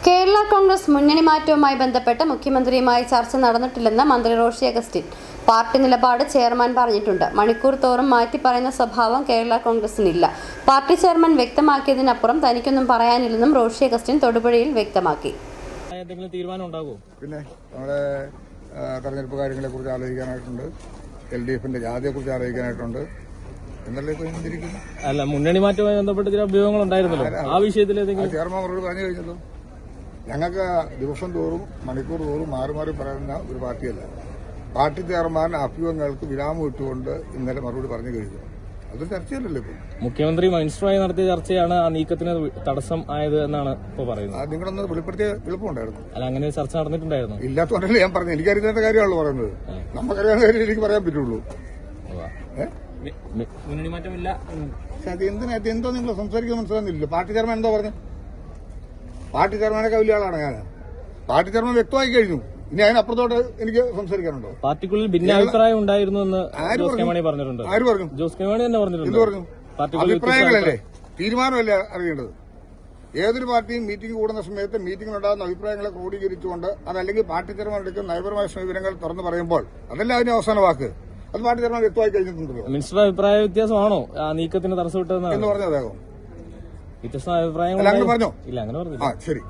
കേരള കോൺഗ്രസ് മുന്നണി മാറ്റവുമായി ബന്ധപ്പെട്ട് മുഖ്യമന്ത്രിയുമായി ചർച്ച നടന്നിട്ടില്ലെന്ന് മന്ത്രി റോഷി അഗസ്റ്റിൻ പാർട്ടി നിലപാട് ചെയർമാൻ പറഞ്ഞിട്ടുണ്ട്. മണിക്കൂർ തോറും മാറ്റി പറയുന്ന സ്വഭാവം കേരള കോൺഗ്രസിനില്ല. പാർട്ടി ചെയർമാൻ വ്യക്തമാക്കിയതിനപ്പുറം തനിക്കൊന്നും പറയാനില്ലെന്നും റോഷി അഗസ്റ്റിൻ തൊടുപുഴയിൽ വ്യക്തമാക്കി. പിന്നെ നമ്മുടെ തെരഞ്ഞെടുപ്പ് കാര്യങ്ങളെ കുറിച്ച് ആലോചിക്കാനായിട്ടുണ്ട്, LDFന്റെ ജാതിയെ കുറിച്ച് ആലോചിക്കാനായിട്ടുണ്ട്. അല്ല, മുന്നണി മാറ്റവുമായി ബന്ധപ്പെട്ട് ചില അഭ്യൂഹങ്ങൾ ഉണ്ടായിരുന്നല്ലോ, ആ വിഷയത്തിൽ ചെയർമാൻ മറുപടി പറഞ്ഞു കഴിഞ്ഞല്ലോ. ഞങ്ങൾക്ക് ദിവസം തോറും മണിക്കൂർ തോറും മാറി മാറി പറയുന്ന ഒരു പാർട്ടിയല്ല. പാർട്ടി ചെയർമാൻ അഭ്യൂഹങ്ങൾക്ക് വിരാമം ഇട്ടുകൊണ്ട് ഇന്നലെ മറുപടി പറഞ്ഞു കഴിഞ്ഞു. അതൊരു ചർച്ചയല്ലല്ലോ ഇപ്പോൾ. മുഖ്യമന്ത്രി മിനിസ്റ്ററുമായി നടത്തിയ ചർച്ചയാണ് ആ നീക്കത്തിന് തടസ്സം ആയത് എന്നാണ് ഇപ്പോൾ പറയുന്നത്. നിങ്ങളൊന്ന് വെളിപ്പെടുത്തിയ എളുപ്പമുണ്ടായിരുന്നു. അല്ല, അങ്ങനെ ചർച്ച നടന്നിട്ടുണ്ടായിരുന്നു. ഇല്ലാത്തതുകൊണ്ടല്ലേ ഞാൻ പറഞ്ഞു. എനിക്കറിയാത്ത കാര്യമാണല്ലോ പറയുന്നത്. നമുക്കറിയാവുന്ന കാര്യം എനിക്ക് പറയാൻ പറ്റുള്ളൂ. മുന്നണി മാറ്റമില്ല. അത് എന്തോ നിങ്ങൾ സംസാരിക്കുന്നത് മനസ്സിലാകുന്നില്ല. പാർട്ടി ചെയർമാൻ എന്തോ പറഞ്ഞു? പാർട്ടി ചെയർമാനൊക്കെ വലിയ ആളാണ് ഞാൻ. പാർട്ടി ചെയർമാൻ വ്യക്തമായി കഴിഞ്ഞു. ഇനി അതിനപ്പുറത്തോട്ട് എനിക്ക് സംസാരിക്കാനുണ്ടോ? പാർട്ടിക്കുള്ളിൽ ഭിന്നാഭിപ്രായം ഉണ്ടായിരുന്നു എന്ന് ജോസ് കെ മാണി പറഞ്ഞിട്ടുണ്ട്. ആര് പറഞ്ഞു? ജോസ് കെ മാണി തന്നെ പറഞ്ഞിട്ടുണ്ട്. എന്ത് പറഞ്ഞു? അഭിപ്രായങ്ങളല്ലേ, തീരുമാനമല്ലേ അറിയേണ്ടത്. ഏതൊരു പാർട്ടിയും മീറ്റിംഗ് കൂടുന്ന സമയത്ത് മീറ്റിംഗിലുണ്ടാകുന്ന അഭിപ്രായങ്ങളെ ക്രോഡീകരിച്ചുകൊണ്ട് അതല്ലെങ്കിൽ പാർട്ടി ചെയർമാൻ എടുക്കുന്ന നയപരമായ സമീപനങ്ങൾ തുറന്നു പറയുമ്പോൾ അതല്ല അതിന്റെ അവസാന വാക്ക്. അത് പാർട്ടി ചെയർമാൻ വ്യക്തമായി കഴിഞ്ഞിട്ടുണ്ടല്ലോ. മിനിസ്റ്റർ അഭിപ്രായ വ്യത്യാസമാണോ ആ നീക്കത്തിന് തടസ്സമിട്ടതെന്ന് എന്ന് പറഞ്ഞ അദ്ദേഹം വ്യത്യസ്ത അഭിപ്രായങ്ങൾ പറഞ്ഞോ? ഇല്ല, അങ്ങനെ പറഞ്ഞു. ശരി.